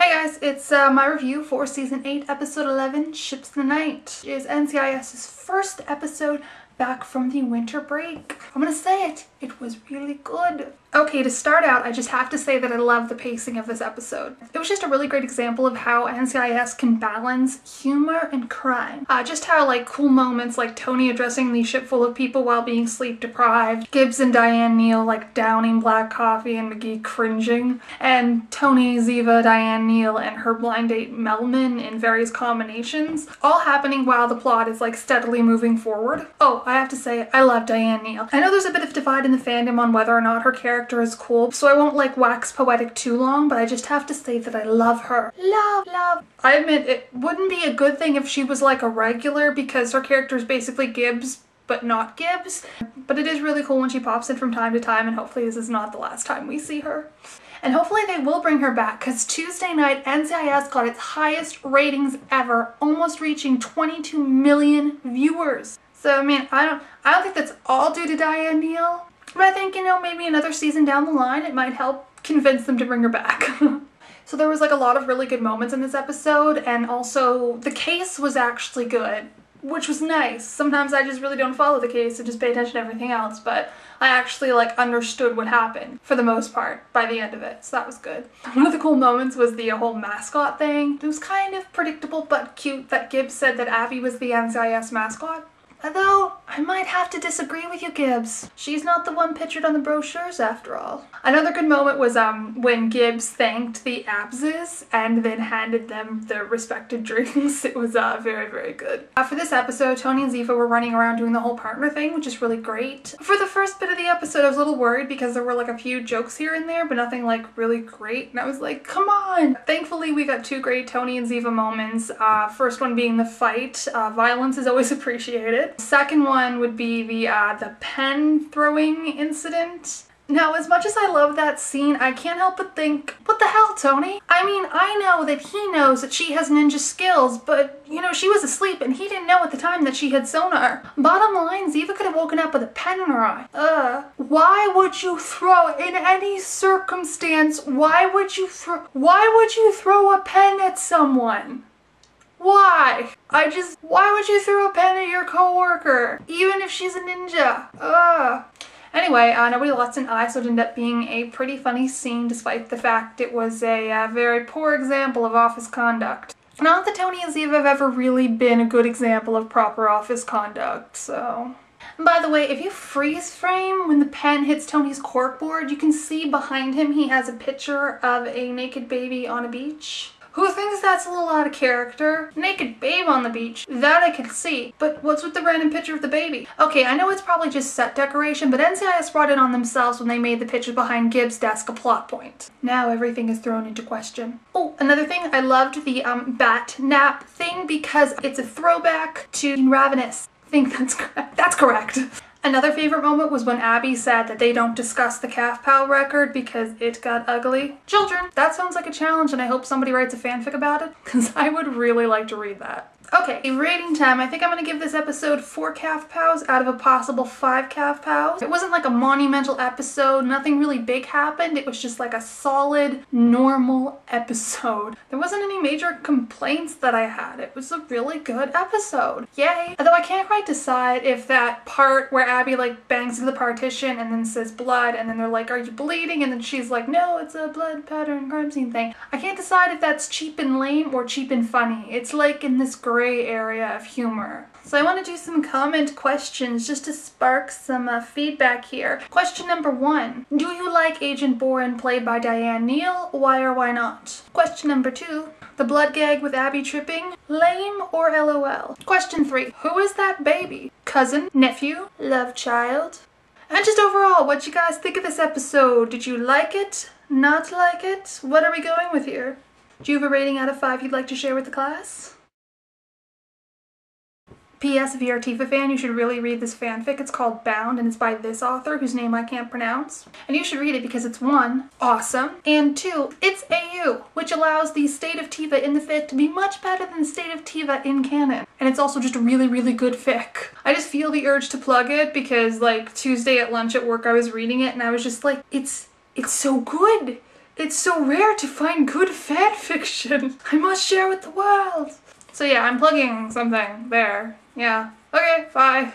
Hey guys, it's my review for Season 8, Episode 11, Ships in the Night. It is NCIS's first episode back from the winter break. I'm gonna say it was really good. Okay, to start out, I just have to say that I love the pacing of this episode. It was just a really great example of how NCIS can balance humor and crime. Just how cool moments like Tony addressing the ship full of people while being sleep deprived, Gibbs and Diane Neal downing black coffee and McGee cringing, and Tony, Ziva, Diane Neal, and her blind date Melman in various combinations, all happening while the plot is steadily moving forward. Oh, I have to say, I love Diane Neal. I know there's a bit of divide in the fandom on whether or not her character is cool, so I won't wax poetic too long, but I just have to say that I love her. Love. I admit it wouldn't be a good thing if she was a regular, because her character is basically Gibbs, but not Gibbs. But it is really cool when she pops in from time to time, and hopefully this is not the last time we see her. And hopefully they will bring her back, because Tuesday night NCIS got its highest ratings ever, almost reaching 22 million viewers. So I mean, I don't think that's all due to Diane Neal, but I think, maybe another season down the line it might help convince them to bring her back. So there was a lot of really good moments in this episode, and also the case was actually good, which was nice. Sometimes I just really don't follow the case and just pay attention to everything else, but I actually understood what happened for the most part by the end of it, so that was good. One of the cool moments was the whole mascot thing. It was kind of predictable but cute that Gibbs said that Abby was the NCIS mascot. Although, I might have to disagree with you, Gibbs. She's not the one pictured on the brochures, after all. Another good moment was when Gibbs thanked the Abses and then handed them their respective drinks. It was very, very good. For this episode, Tony and Ziva were running around doing the whole partner thing, which is really great. For the first bit of the episode, I was a little worried because there were a few jokes here and there, but nothing really great. And I was like, come on! Thankfully, we got two great Tony and Ziva moments. First one being the fight. Violence is always appreciated. Second one would be the pen throwing incident. Now, as much as I love that scene, I can't help but think, what the hell, Tony? I mean, I know that he knows that she has ninja skills, but, she was asleep and he didn't know at the time that she had sonar. Bottom line, Ziva could have woken up with a pen in her eye. Why would you throw, in any circumstance, why would you throw a pen at someone? Why? Why would you throw a pen at your coworker? Even if she's a ninja. Anyway, nobody lost an eye, so it ended up being a pretty funny scene despite the fact it was a very poor example of office conduct. Not that Tony and Ziva have ever really been a good example of proper office conduct, so... And by the way, if you freeze frame when the pen hits Tony's corkboard, you can see behind him he has a picture of a naked baby on a beach. Who thinks that's a little out of character? Naked babe on the beach, that I can see. But what's with the random picture of the baby? Okay, I know it's probably just set decoration, but NCIS brought it on themselves when they made the picture behind Gibbs' desk a plot point. Now everything is thrown into question. Oh, another thing, I loved the bat nap thing because it's a throwback to Ravenous. I think that's correct. Another favorite moment was when Abby said that they don't discuss the caf-pow record because it got ugly. Children, that sounds like a challenge, and I hope somebody writes a fanfic about it, because I would really like to read that. Okay, rating time. I think I'm going to give this episode 4 caf-pows out of a possible 5 caf-pows. It wasn't a monumental episode, nothing really big happened, it was just a solid, normal episode. There wasn't any major complaints that I had. It was a really good episode. Yay! Although I can't quite decide if that part where Abby bangs into the partition and then says blood, and then they're like, are you bleeding? And then she's like, no, it's a blood pattern crime scene thing. I can't decide if that's cheap and lame or cheap and funny. It's in this gray area of humor. So I want to do some comment questions just to spark some feedback here. Question number 1. Do you like Agent Boren played by Diane Neal? Why or why not? Question number 2. The blood gag with Abby tripping? Lame or LOL? Question 3. Who is that baby? Cousin? Nephew? Love child? And just overall, what you guys think of this episode? Did you like it? Not like it? What are we going with here? Do you have a rating out of 5 you'd like to share with the class? P.S. If you're a Tifa fan, you should really read this fanfic. It's called Bound, and it's by this author, whose name I can't pronounce. And you should read it because it's 1, awesome, and 2, it's AU, which allows the state of Tifa in the fic to be much better than the state of Tifa in canon. And it's also just a really, really good fic. I just feel the urge to plug it because, Tuesday at lunch at work I was reading it, and I was just like, it's so good. It's so rare to find good fan fiction. I must share with the world. So yeah, I'm plugging something there. Yeah. Okay, bye.